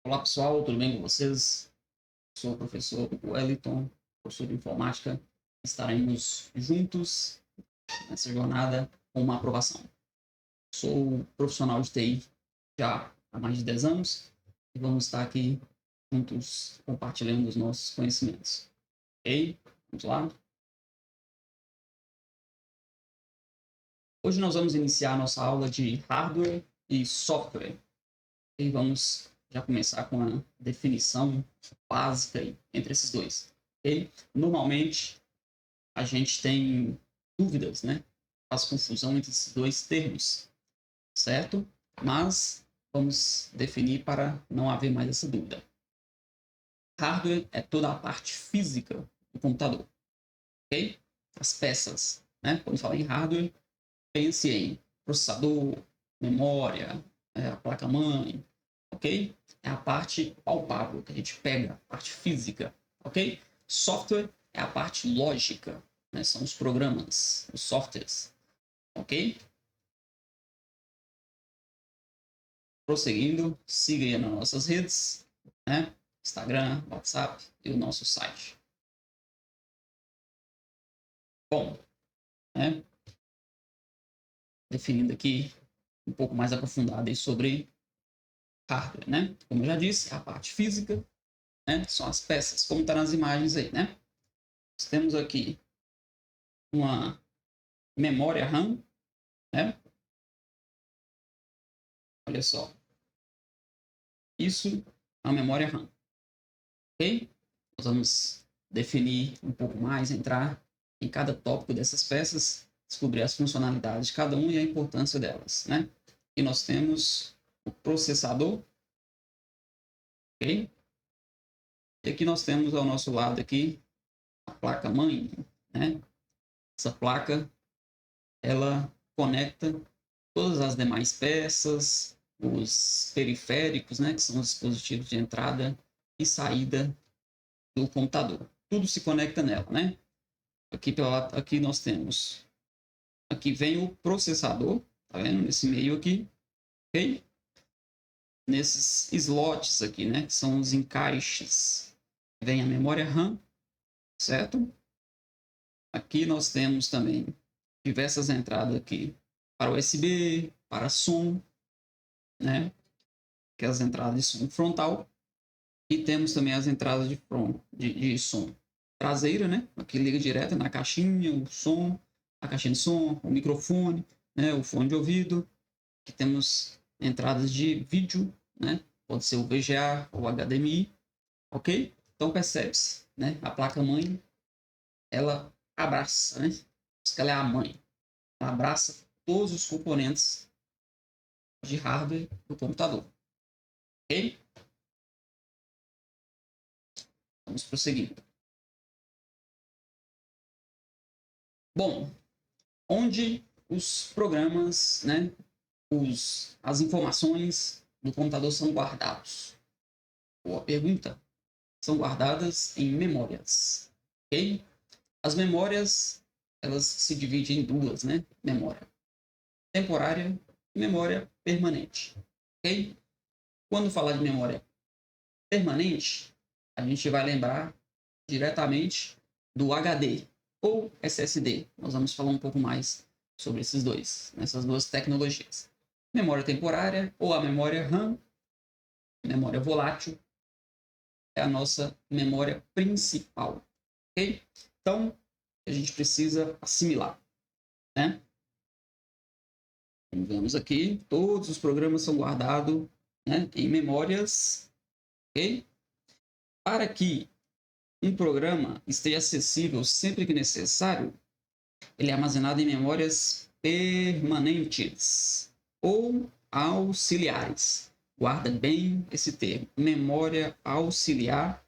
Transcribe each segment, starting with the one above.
Olá pessoal, tudo bem com vocês? Sou o professor Wellington, professor de informática. Estaremos juntos nessa jornada com uma aprovação. Sou profissional de TI já há mais de 10 anos e vamos estar aqui juntos compartilhando os nossos conhecimentos. Ok? Vamos lá? Hoje nós vamos iniciar a nossa aula de hardware e software. E vamos já começar com a definição básica entre esses dois. Okay? Normalmente, a gente tem dúvidas, né? Faz confusão entre esses dois termos, certo? Mas vamos definir para não haver mais essa dúvida. Hardware é toda a parte física do computador, ok? As peças, né? Quando fala em hardware, pense em processador, memória, a placa-mãe, ok? É a parte palpável, que a gente pega, a parte física, ok? Software é a parte lógica, né? São os programas, os softwares, ok? Prosseguindo, siga aí nas nossas redes, né? Instagram, WhatsApp e o nosso site. Bom, né? Definindo aqui um pouco mais aprofundado aí sobre hardware, né? Como eu já disse, é a parte física, né? São as peças, como está nas imagens aí, né? Nós temos aqui uma memória RAM, né? Olha só, isso é a memória RAM, ok? Nós vamos definir um pouco mais, entrar em cada tópico dessas peças, descobrir as funcionalidades de cada um e a importância delas, né? E nós temos o processador, ok? E aqui nós temos ao nosso lado aqui a placa-mãe, né? Essa placa, ela conecta todas as demais peças, os periféricos, né, que são os dispositivos de entrada e saída do computador. Tudo se conecta nela, né? Aqui nós temos, aqui vem o processador, tá vendo? Nesse meio aqui, ok? Nesses slots aqui, né, que são os encaixes, vem a memória RAM, certo? Aqui nós temos também diversas entradas aqui para USB, para som, né? Que é as entradas de som frontal. E temos também as entradas de som traseira, né? Aqui liga direto na caixinha, o som, a caixinha de som, o microfone, né? O fone de ouvido. Aqui temos entradas de vídeo, né? Pode ser o VGA ou o HDMI, ok? Então percebe-se, né? A placa-mãe, ela abraça, né? Diz que ela é a mãe. Ela abraça todos os componentes de hardware do computador, ok? Vamos prosseguir. Bom, onde os programas, né, as informações do computador são guardados? Boa pergunta. São guardadas em memórias, ok? As memórias, elas se dividem em duas, né? Memória temporária e memória permanente, ok? Quando falar de memória permanente, a gente vai lembrar diretamente do HD ou SSD. Nós vamos falar um pouco mais sobre esses dois, essas duas tecnologias. Memória temporária ou a memória RAM, memória volátil, é a nossa memória principal, ok? Então, a gente precisa assimilar, né? Como vemos aqui, todos os programas são guardados, né, em memórias, ok? Para que um programa esteja acessível sempre que necessário, ele é armazenado em memórias permanentes ou auxiliares. Guarda bem esse termo. Memória auxiliar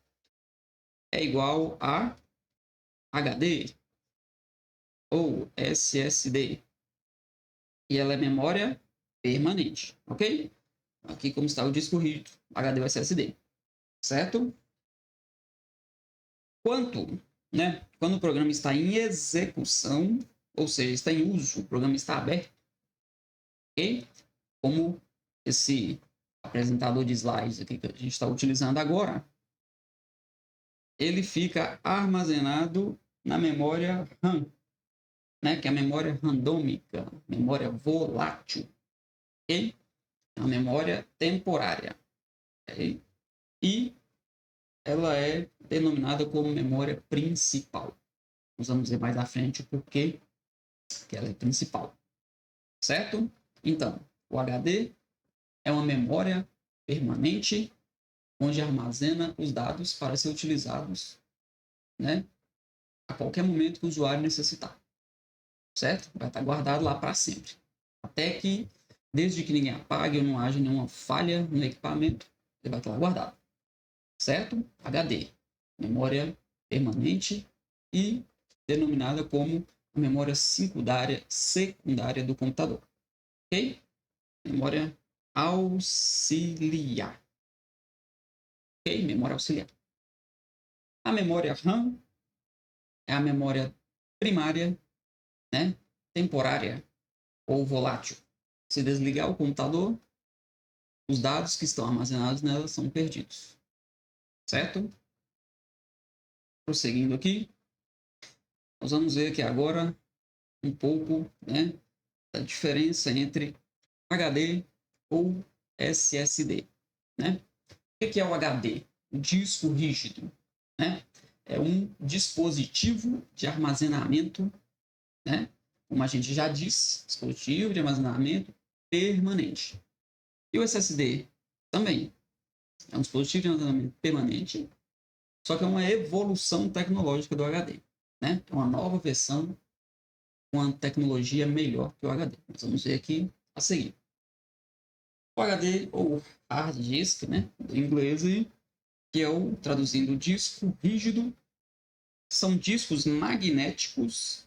é igual a HD ou SSD. E ela é memória permanente, ok? Aqui como está o disco rígido, HD ou SSD, certo? Quando o programa está em execução, ou seja, está em uso, o programa está aberto, ok? Como esse apresentador de slides aqui que a gente está utilizando agora, ele fica armazenado na memória RAM, né? Que é a memória randômica, memória volátil, ok? É uma memória temporária, ok? E ela é denominada como memória principal. Nós vamos ver mais à frente o porquê que ela é principal, certo? Então, o HD é uma memória permanente onde armazena os dados para ser utilizados, né, a qualquer momento que o usuário necessitar, certo? Vai estar guardado lá para sempre, até que, desde que ninguém apague ou não haja nenhuma falha no equipamento, ele vai estar lá guardado, certo? HD, memória permanente e denominada como a memória secundária do computador, ok? Memória auxiliar, ok? Memória auxiliar. A memória RAM é a memória primária, né? Temporária ou volátil. Se desligar o computador, os dados que estão armazenados nela são perdidos, certo? Prosseguindo aqui, nós vamos ver aqui agora um pouco, né, da diferença entre HD ou SSD, né? O que é o HD? O disco rígido, né? É um dispositivo de armazenamento, né? Como a gente já disse, dispositivo de armazenamento permanente. E o SSD também é um dispositivo de armazenamento permanente, só que é uma evolução tecnológica do HD, né? É uma nova versão com uma tecnologia melhor que o HD. Nós vamos ver aqui a seguir. O HD, ou hard disk, né? Do inglês, que é o, traduzindo, disco rígido, são discos magnéticos,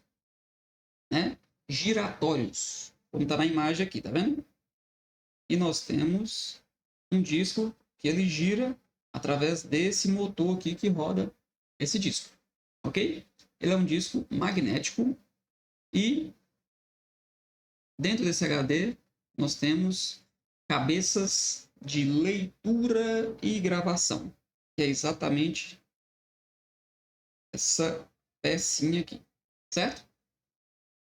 né, giratórios, como está na imagem aqui, tá vendo? E nós temos um disco que ele gira através desse motor aqui que roda esse disco, ok? Ele é um disco magnético e dentro desse HD nós temos cabeças de leitura e gravação, que é exatamente essa pecinha aqui, certo?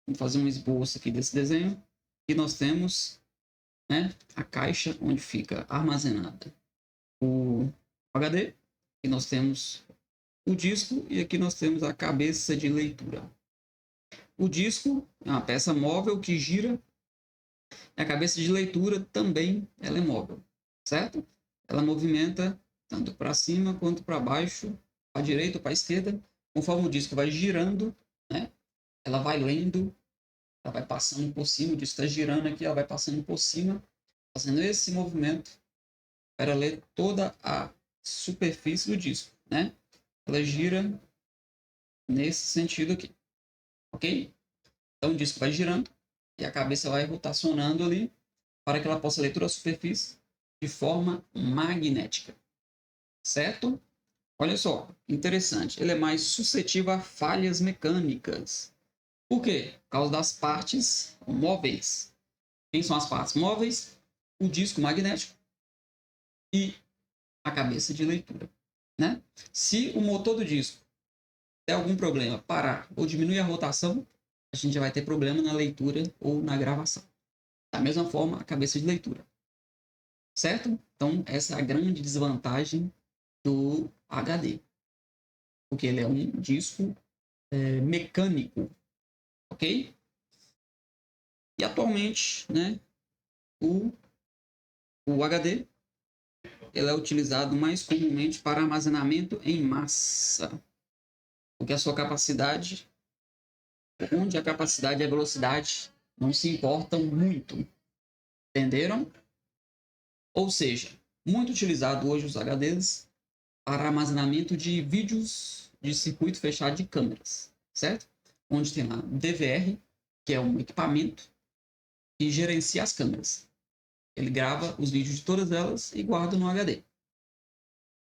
Vamos fazer um esboço aqui desse desenho. E nós temos, né, a caixa onde fica armazenada o HD. E nós temos o disco e aqui nós temos a cabeça de leitura. O disco é uma peça móvel que gira. E a cabeça de leitura também ela é móvel, certo? Ela movimenta tanto para cima quanto para baixo, para a direita ou para a esquerda. Conforme o disco vai girando, né, ela vai lendo, ela vai passando por cima, o disco está girando aqui, ela vai passando por cima, fazendo esse movimento para ler toda a superfície do disco, né? Ela gira nesse sentido aqui, ok? Então o disco vai girando e a cabeça vai rotacionando ali para que ela possa ler toda a superfície de forma magnética, certo? Olha só, interessante, ele é mais suscetível a falhas mecânicas. Por quê? Por causa das partes móveis. Quem são as partes móveis? O disco magnético e a cabeça de leitura, né? Se o motor do disco der algum problema, parar ou diminuir a rotação, a gente já vai ter problema na leitura ou na gravação. Da mesma forma, a cabeça de leitura, certo? Então, essa é a grande desvantagem do HD, porque ele é um disco mecânico, ok? E atualmente, né, o HD ele é utilizado mais comumente para armazenamento em massa, porque a sua capacidade, onde a capacidade e a velocidade não se importam muito, entenderam? Ou seja, muito utilizado hoje os HDs para armazenamento de vídeos de circuito fechado de câmeras, certo? Onde tem lá o DVR, que é um equipamento que gerencia as câmeras. Ele grava os vídeos de todas elas e guarda no HD.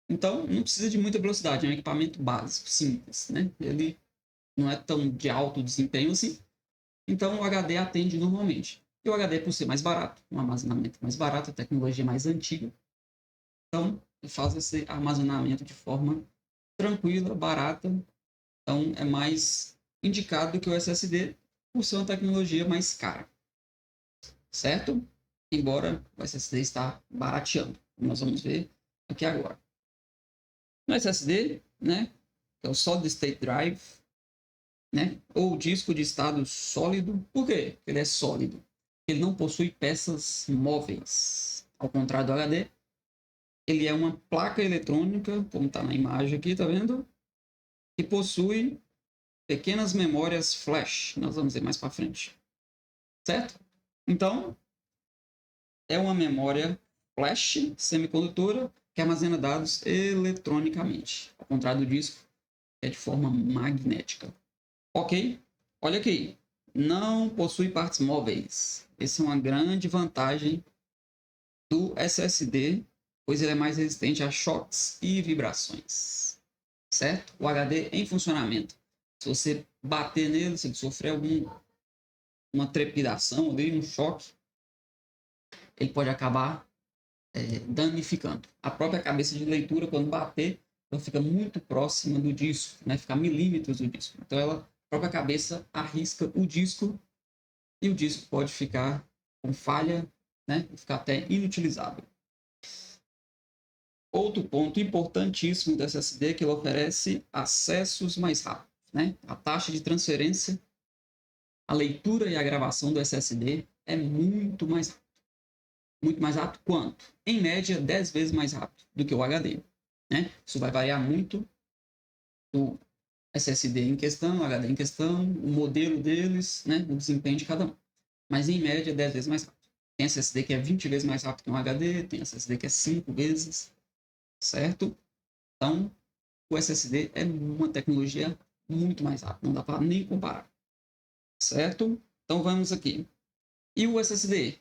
Então, não precisa de muita velocidade, é um equipamento básico, simples, né? Ele não é tão de alto desempenho assim. Então, o HD atende normalmente. E o HD, por ser mais barato, um armazenamento mais barato, a tecnologia mais antiga, Então, ele faz esse armazenamento de forma tranquila, barata. Então, é mais indicado do que o SSD por ser uma tecnologia mais cara, certo? Embora o SSD está barateando, como nós vamos ver aqui agora. No SSD, né, que é o Solid State Drive, né, ou disco de estado sólido. Por quê? Porque ele é sólido. Ele não possui peças móveis. Ao contrário do HD, ele é uma placa eletrônica, como está na imagem aqui, tá vendo? Que possui pequenas memórias flash. Nós vamos ver mais para frente, certo? Então, é uma memória flash semicondutora que armazena dados eletronicamente, ao contrário do disco, que é de forma magnética. Ok? Olha aqui. Não possui partes móveis. Essa é uma grande vantagem do SSD, pois ele é mais resistente a choques e vibrações. Certo? O HD em funcionamento. Se você bater nele, se ele sofrer uma trepidação ali, um choque, ele pode acabar danificando. A própria cabeça de leitura, quando bater, ela fica muito próxima do disco, né? Fica a milímetros do disco. Então, a própria cabeça arrisca o disco e o disco pode ficar com falha, né? Ficar até inutilizável. Outro ponto importantíssimo do SSD é que ele oferece acessos mais rápidos, né? A taxa de transferência, a leitura e a gravação do SSD é muito mais rápido. Muito mais rápido quanto? Em média, 10 vezes mais rápido do que o HD. Né? Isso vai variar muito do SSD em questão, HD em questão, o modelo deles, né? O desempenho de cada um. Mas em média, 10 vezes mais rápido. Tem SSD que é 20 vezes mais rápido que um HD, tem SSD que é 5 vezes, certo? Então, o SSD é uma tecnologia muito mais rápida, não dá para nem comparar, certo? Então, vamos aqui. E o SSD?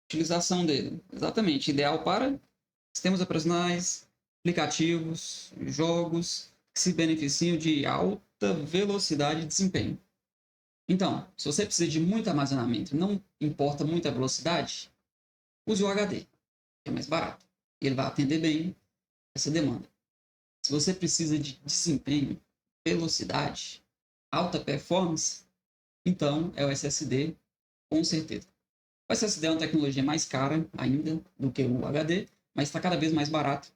Utilização dele, exatamente, ideal para sistemas operacionais, aplicativos, jogos que se beneficiam de alta velocidade e desempenho. Então, se você precisa de muito armazenamento, não importa muita velocidade, use o HD, que é mais barato. Ele vai atender bem essa demanda. Se você precisa de desempenho, velocidade, alta performance, então é o SSD, com certeza. O SSD é uma tecnologia mais cara ainda do que o HD, mas está cada vez mais barato.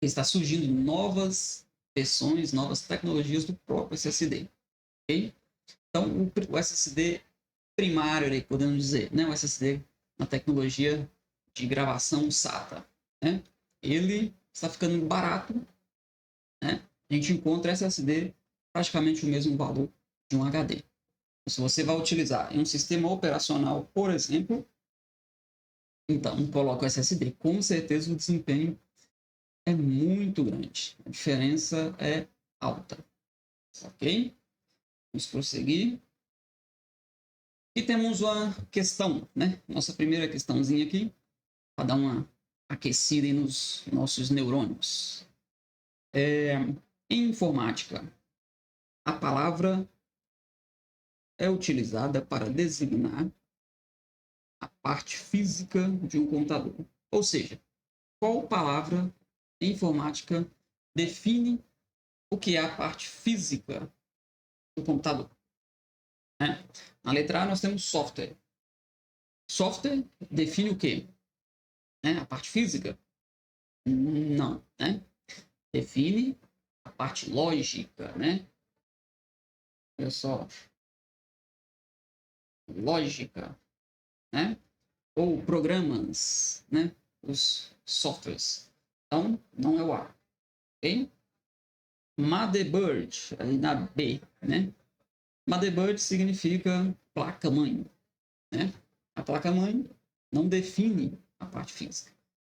Está surgindo novas versões, novas tecnologias do próprio SSD. Okay? Então, o SSD primário, aí, podemos dizer, né? O SSD na tecnologia de gravação SATA. Né? Ele está ficando barato. Né? A gente encontra SSD praticamente o mesmo valor de um HD. Se você vai utilizar em um sistema operacional, por exemplo, então coloca o SSD. Com certeza o desempenho é muito grande. A diferença é alta. Ok? Vamos prosseguir. E temos uma questão, né? Nossa primeira questãozinha aqui, para dar uma aquecida nos nossos neurônios. Em informática, a palavra é utilizada para designar a parte física de um computador. Ou seja, qual palavra em informática define o que é a parte física do computador? Né? Na letra A nós temos software. Software define o quê? Né? A parte física? Não, né? Define a parte lógica, né? Olha só, lógica, né? Ou programas, né? Os softwares. Então, não é o A, ok? Motherboard, ali na B, né? Motherboard significa placa-mãe, né? A placa-mãe não define a parte física.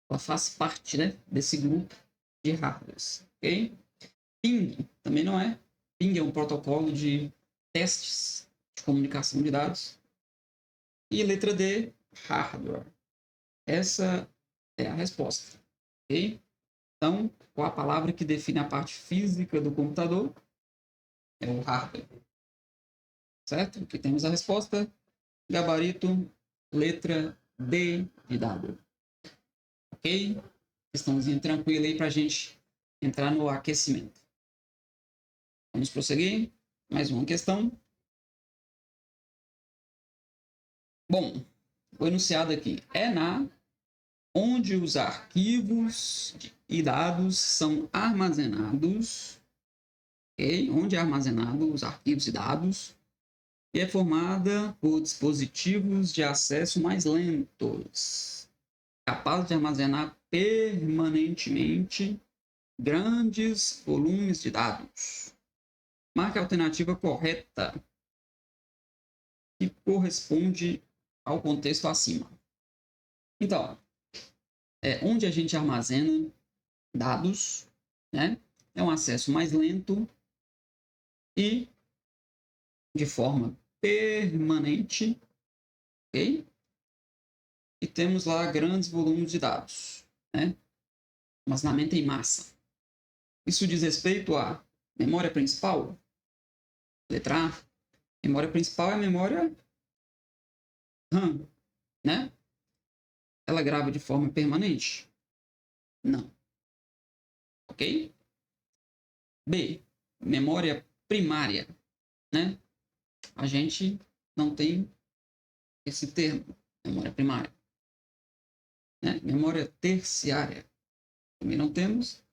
Ela faz parte, né, desse grupo de hardwares, ok? Ping também não é. Ping é um protocolo de testes de comunicação de dados. E letra D, hardware. Essa é a resposta, ok? Então, qual a palavra que define a parte física do computador? É o hardware, certo? Aqui temos a resposta. Gabarito, letra D de dado. Ok? questãozinha tranquila aí para a gente entrar no aquecimento. Vamos prosseguir. Mais uma questão. Bom, o enunciado aqui é onde os arquivos e dados são armazenados, okay? Onde é armazenado os arquivos e dados, e é formada por dispositivos de acesso mais lentos, capazes de armazenar permanentemente grandes volumes de dados. Marque a alternativa correta que corresponde ao contexto acima. Então, onde a gente armazena dados, né? É um acesso mais lento e de forma permanente, ok? E temos lá grandes volumes de dados, né? Armazenamento em massa. Isso diz respeito à memória principal? Letra A. Memória principal é a memória RAM, né? Ela grava de forma permanente? Não. Ok? B. Memória primária, né? A gente não tem esse termo, memória primária. Né? Memória terciária, também não temos.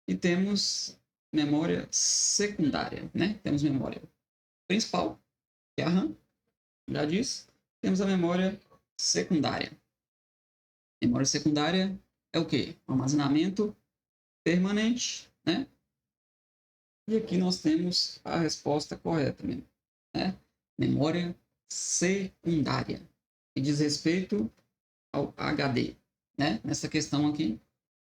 E temos memória secundária, né? Temos memória principal, que é a RAM, já disse. Temos a memória secundária. Memória secundária é o quê? Armazenamento permanente, né? E aqui nós temos a resposta correta, né? Memória secundária, que diz respeito ao HD, né? Nessa questão aqui,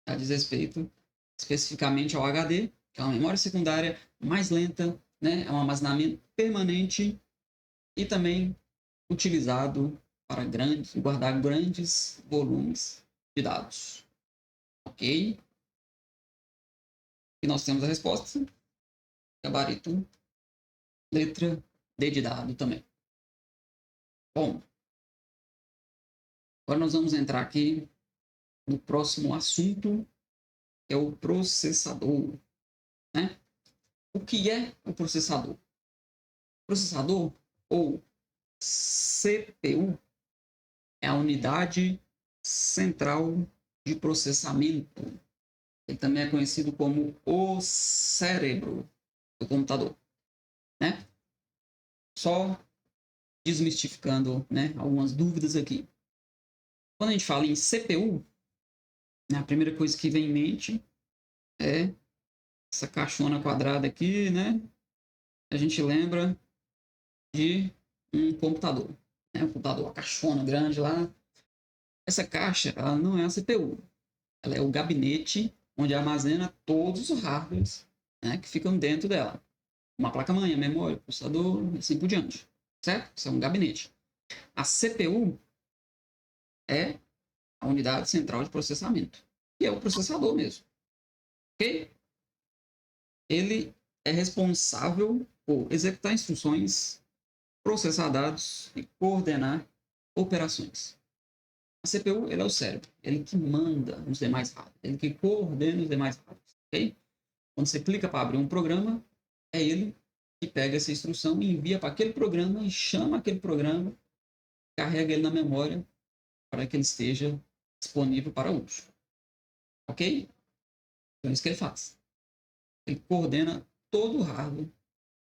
já diz respeito especificamente ao HD, que é uma memória secundária mais lenta, né? É um armazenamento permanente e também utilizado para guardar grandes volumes de dados. Ok? E nós temos a resposta. Gabarito, letra D de dado também. Bom, agora nós vamos entrar aqui no próximo assunto, que é o processador, né? O que é o processador? O processador, ou CPU, é a unidade central de processamento. Ele também é conhecido como o cérebro do computador, né? Só desmistificando, né, algumas dúvidas aqui. Quando a gente fala em CPU, né, a primeira coisa que vem em mente é essa caixona quadrada aqui, né? A gente lembra de um computador, né? Um computador, a caixona grande lá. Essa caixa, ela não é a CPU. Ela é o gabinete onde armazena todos os hardwares, né, que ficam dentro dela. Uma placa-mãe, memória, processador, e assim por diante. Certo? Isso é um gabinete. A CPU é a unidade central de processamento, que é o processador mesmo. Ok? Ele é responsável por executar instruções, processar dados e coordenar operações. A CPU, ele é o cérebro, ele que manda nos demais hardwares, ele que coordena os demais hardwares, ok? Quando você clica para abrir um programa, é ele que pega essa instrução e envia para aquele programa e chama aquele programa, carrega ele na memória para que ele esteja disponível para uso, ok? Então é isso que ele faz. Ele coordena todo o hardware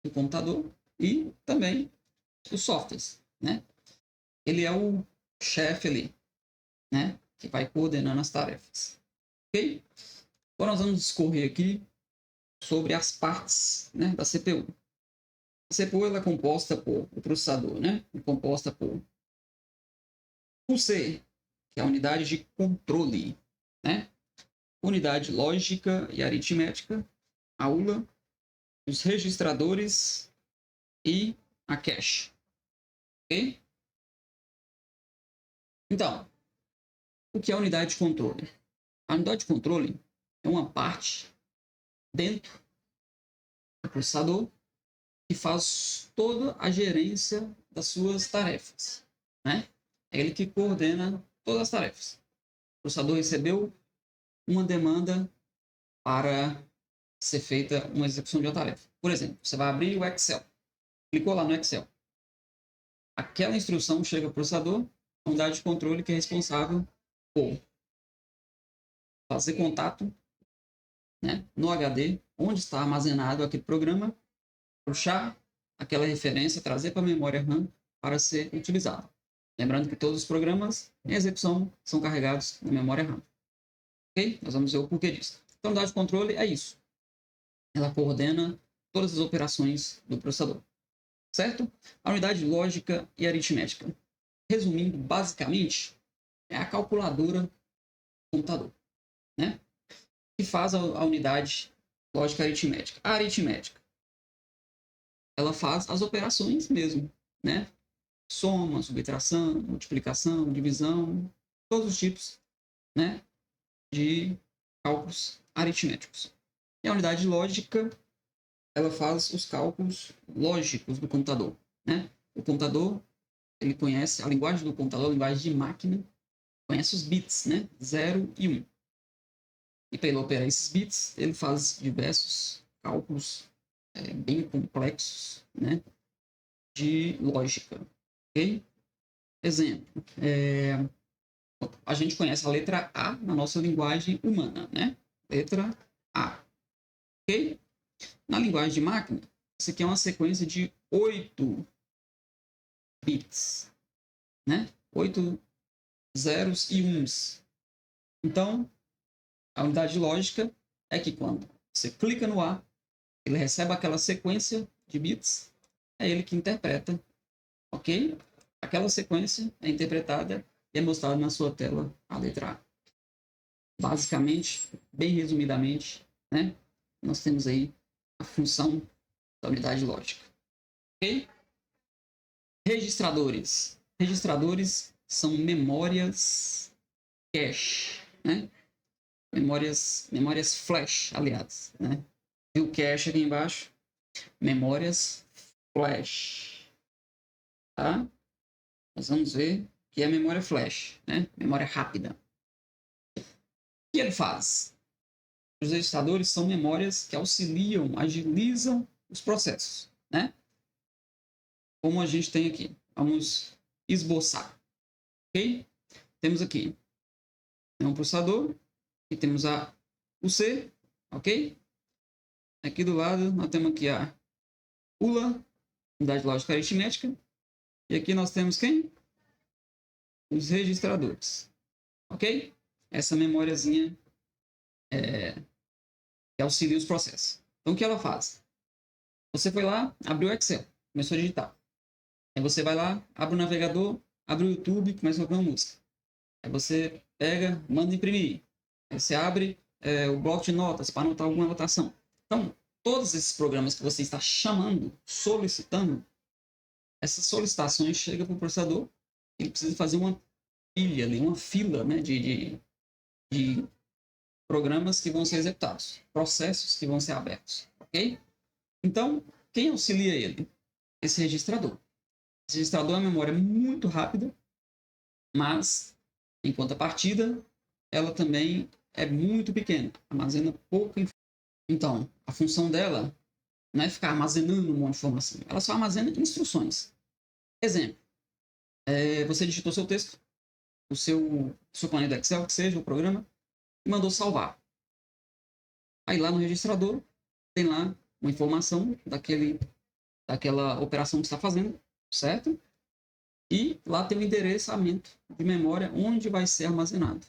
do computador e também os softwares, né? Ele é o chefe ali, né? Que vai coordenando as tarefas, ok? Agora nós vamos discorrer aqui sobre as partes, né, da CPU. A CPU ela é composta por o processador, né? É composta por o C, que é a unidade de controle, né? Unidade lógica e aritmética, a ULA, os registradores e a cache, ok? Então, o que é a unidade de controle? A unidade de controle é uma parte dentro do processador que faz toda a gerência das suas tarefas, né? É ele que coordena todas as tarefas. O processador recebeu uma demanda para ser feita uma execução de uma tarefa. Por exemplo, você vai abrir o Excel, clicou lá no Excel. Aquela instrução chega para o processador, a unidade de controle que é responsável por fazer contato, né, no HD, onde está armazenado aquele programa, puxar aquela referência, trazer para a memória RAM para ser utilizado. Lembrando que todos os programas em execução são carregados na memória RAM. Ok? Nós vamos ver o porquê disso. Então, a unidade de controle é isso. Ela coordena todas as operações do processador. Certo? A unidade lógica e aritmética. Resumindo, basicamente, é a calculadora do computador, né? Que faz a unidade lógica e aritmética. A aritmética, ela faz as operações mesmo, né? Soma, subtração, multiplicação, divisão, todos os tipos, né, de cálculos aritméticos. E a unidade lógica, ela faz os cálculos lógicos do computador, né? O computador, ele conhece a linguagem do computador, a linguagem de máquina, conhece os bits, né? 0 e 1. E para ele operar esses bits, ele faz diversos cálculos bem complexos, né, de lógica. Ok? Exemplo, a gente conhece a letra A na nossa linguagem humana, né? Letra A. Ok? Na linguagem de máquina, isso aqui é uma sequência de 8 bits, né? 8 zeros e uns. Então, a unidade lógica é que quando você clica no A, ele recebe aquela sequência de bits, é ele que interpreta, ok? Aquela sequência é interpretada e é mostrada na sua tela a letra A. Basicamente, bem resumidamente, né? Nós temos aí a função da unidade lógica, ok? Registradores. Registradores são memórias cache, né? Memórias flash, aliás, né? Viu o cache aqui embaixo? Memórias flash, tá? Nós vamos ver que é a memória flash, né? Memória rápida. O que ele faz? Os registradores são memórias que auxiliam, agilizam os processos, né? Como a gente tem aqui. Vamos esboçar, ok? Temos aqui um processador e temos o C, ok? Aqui do lado nós temos aqui a ULA, unidade lógica aritmética, e aqui nós temos quem? Os registradores, ok? Essa memóriazinha que auxilia os processos. Então, o que ela faz? Você foi lá, abriu o Excel, começou a digitar. Aí você vai lá, abre o navegador, abre o YouTube, começa a ouvir uma música. Aí você pega, manda imprimir. Aí você abre o bloco de notas para anotar alguma anotação. Então, todos esses programas que você está chamando, solicitando, essas solicitações chegam para o processador, ele precisa fazer uma pilha ali, uma fila, né, de programas que vão ser executados, processos que vão ser abertos, ok? Então, quem auxilia ele? Esse registrador. Esse registrador é uma memória muito rápida, mas, em contrapartida, ela também é muito pequena, armazena pouca informação. Então, a função dela não é ficar armazenando um monte de informação, ela só armazena instruções. Exemplo, você digitou seu texto, o seu planeta Excel, que seja o programa, e mandou salvar. Aí lá no registrador, tem lá uma informação daquela operação que você está fazendo, certo? E lá tem o endereçamento de memória onde vai ser armazenado.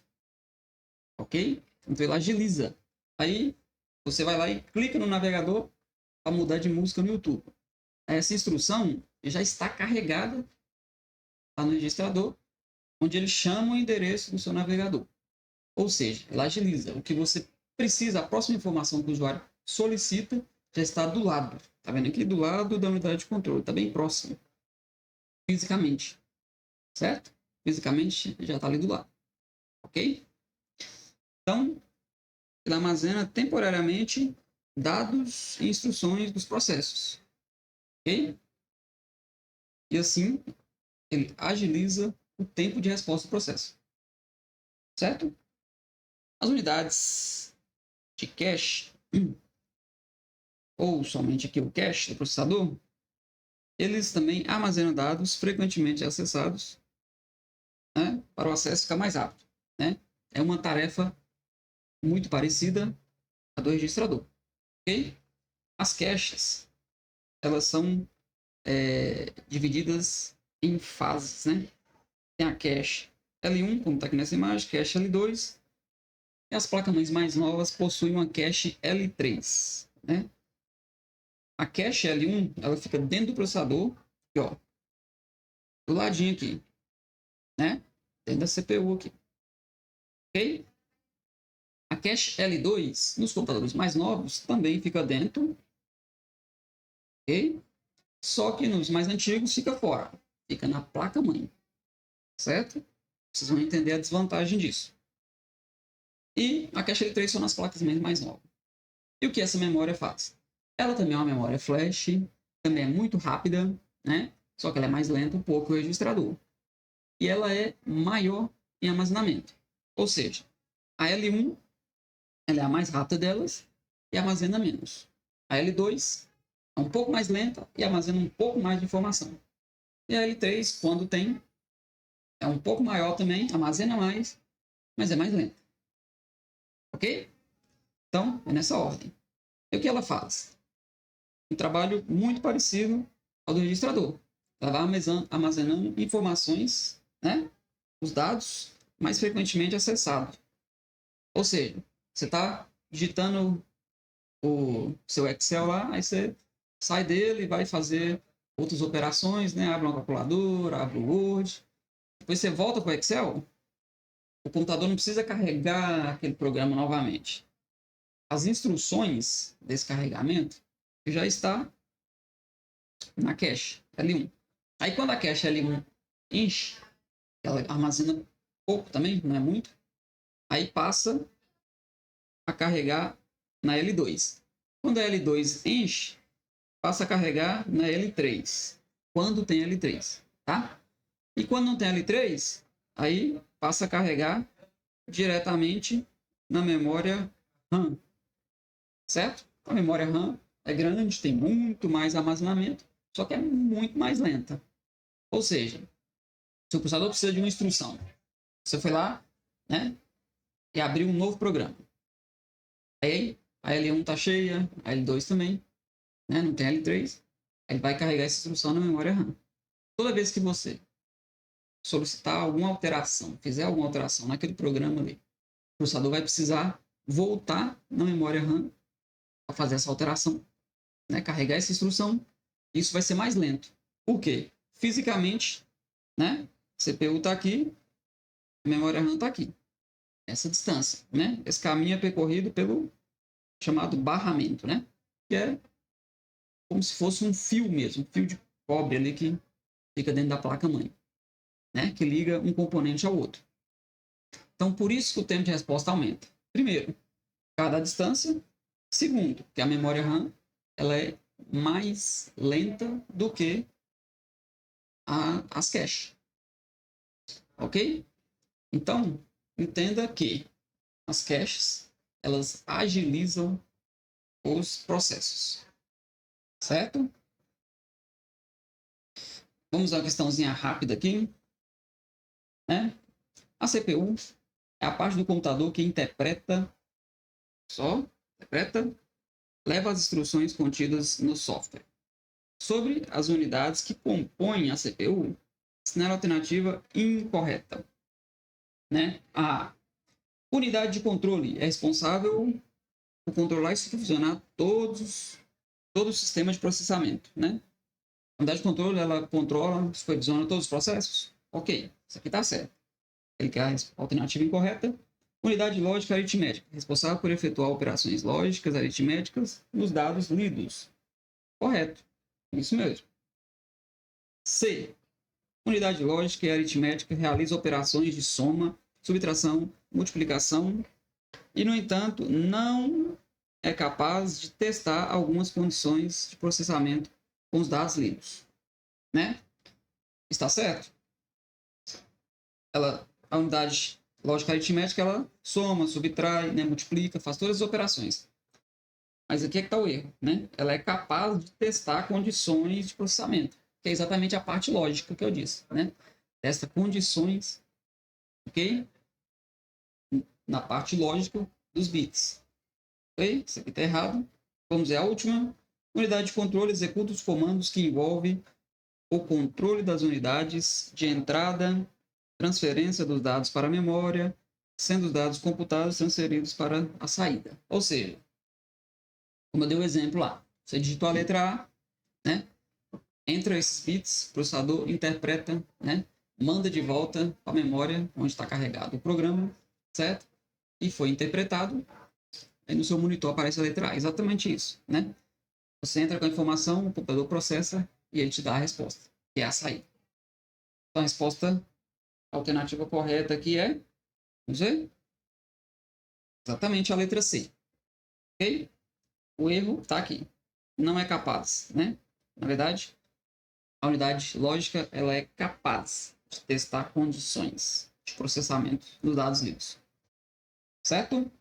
Ok? Então ele agiliza. Aí você vai lá e clica no navegador para mudar de música no YouTube. Essa instrução já está carregada lá no registrador, onde ele chama o endereço do seu navegador. Ou seja, ela agiliza. O que você precisa, a próxima informação que o usuário solicita, já está do lado. Está vendo aqui? Do lado da unidade de controle. Está bem próximo. Fisicamente. Certo? Fisicamente já está ali do lado. Ok? Então, ele armazena temporariamente dados e instruções dos processos. Ok? E assim, ele agiliza o tempo de resposta do processo. Certo? As unidades de cache, ou somente aqui o cache do processador, eles também armazenam dados frequentemente acessados, né, para o acesso ficar mais rápido, né? É uma tarefa muito parecida à do registrador, ok? As caches, elas são divididas em fases, né? Tem a cache L1, como está aqui nessa imagem, cache L2, e as placas-mães mais novas possuem uma cache L3, né? A cache L1, ela fica dentro do processador, aqui, ó, do ladinho aqui, né? Dentro da CPU aqui, ok? A cache L2, nos computadores mais novos, também fica dentro, ok? Só que nos mais antigos fica fora, fica na placa-mãe, certo? Vocês vão entender a desvantagem disso. E a cache L3 são nas placas mais novas. E o que essa memória faz? Ela também é uma memória flash, também é muito rápida, né? Só que ela é mais lenta um pouco que o registrador. E ela é maior em armazenamento. Ou seja, a L1 ela é a mais rápida delas e armazena menos. A L2 é um pouco mais lenta e armazena um pouco mais de informação. E a L3, quando tem, é um pouco maior também, armazena mais, mas é mais lenta. Ok? Então, é nessa ordem. E o que ela faz? Um trabalho muito parecido ao do registrador. Ela vai armazenando informações, né? Os dados mais frequentemente acessados. Ou seja, você está digitando o seu Excel lá, aí você sai dele e vai fazer outras operações, né? Abre uma calculadora, abre o Word. Depois você volta para o Excel, o computador não precisa carregar aquele programa novamente. As instruções desse carregamento já está na cache L1. Aí quando a cache L1 enche, ela armazena pouco também, não é muito, aí passa a carregar na L2. Quando a L2 enche, passa a carregar na L3, quando tem L3, tá? E quando não tem L3, aí passa a carregar diretamente na memória RAM, certo? A memória RAM é grande, tem muito mais armazenamento, só que é muito mais lenta. Ou seja, se o processador precisa de uma instrução, você foi lá, né, e abriu um novo programa. Aí a L1 está cheia, a L2 também, né, não tem L3, aí vai carregar essa instrução na memória RAM. Toda vez que você solicitar alguma alteração, fizer alguma alteração naquele programa ali, o processador vai precisar voltar na memória RAM para fazer essa alteração, né, carregar essa instrução. Isso vai ser mais lento. Por quê? Fisicamente, né, CPU está aqui, a memória RAM está aqui. Essa distância, né? Esse caminho é percorrido pelo chamado barramento, né? Que é como se fosse um fio mesmo, um fio de cobre ali que fica dentro da placa-mãe, né? Que liga um componente ao outro. Então, por isso que o tempo de resposta aumenta. Primeiro, cada distância. Segundo, que a memória RAM ela é mais lenta do que as caches. Ok? Então, entenda que as caches elas agilizam os processos, certo? Vamos a uma questãozinha rápida aqui, né? A CPU é a parte do computador que interpreta, leva as instruções contidas no software. Sobre as unidades que compõem a CPU, assinale a alternativa incorreta, né? A unidade de controle é responsável por controlar e funcionar todo o sistema de processamento, né? A unidade de controle, ela controla, supervisiona todos os processos? Ok, isso aqui está certo. Ele quer a alternativa incorreta. Unidade lógica aritmética, responsável por efetuar operações lógicas aritméticas nos dados lidos. Correto, isso mesmo. C. Unidade lógica e aritmética realiza operações de soma, subtração, multiplicação e, no entanto, não é capaz de testar algumas condições de processamento com os dados lidos, né? Está certo? A unidade Lógica aritmética, ela soma, subtrai, né, multiplica, faz todas as operações. Mas aqui é que está o erro, né? Ela é capaz de testar condições de processamento, que é exatamente a parte lógica que eu disse, né? Testa condições, ok? Na parte lógica dos bits. Ok? Isso aqui está errado. Vamos ver a última. Unidade de controle executa os comandos que envolvem o controle das unidades de entrada, transferência dos dados para a memória, sendo os dados computados transferidos para a saída. Ou seja, como eu dei o exemplo lá, você digitou a letra A, né? Entra esses bits, o processador interpreta, né? Manda de volta para a memória onde está carregado o programa, certo? E foi interpretado, aí no seu monitor aparece a letra A. Exatamente isso, né? Você entra com a informação, o computador processa e ele te dá a resposta, que é a saída. Então a resposta a alternativa correta aqui é, vamos ver? Exatamente a letra C. Ok? O erro está aqui. Não é capaz, né? Na verdade, a unidade lógica ela é capaz de testar condições de processamento dos dados lidos. Certo?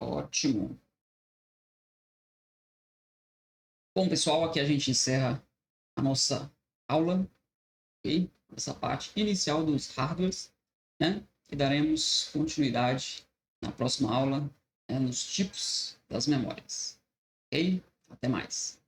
Ótimo. Bom, pessoal, aqui a gente encerra a nossa aula, ok? Essa parte inicial dos hardwares, né? E daremos continuidade na próxima aula, né, nos tipos das memórias. Ok? Até mais.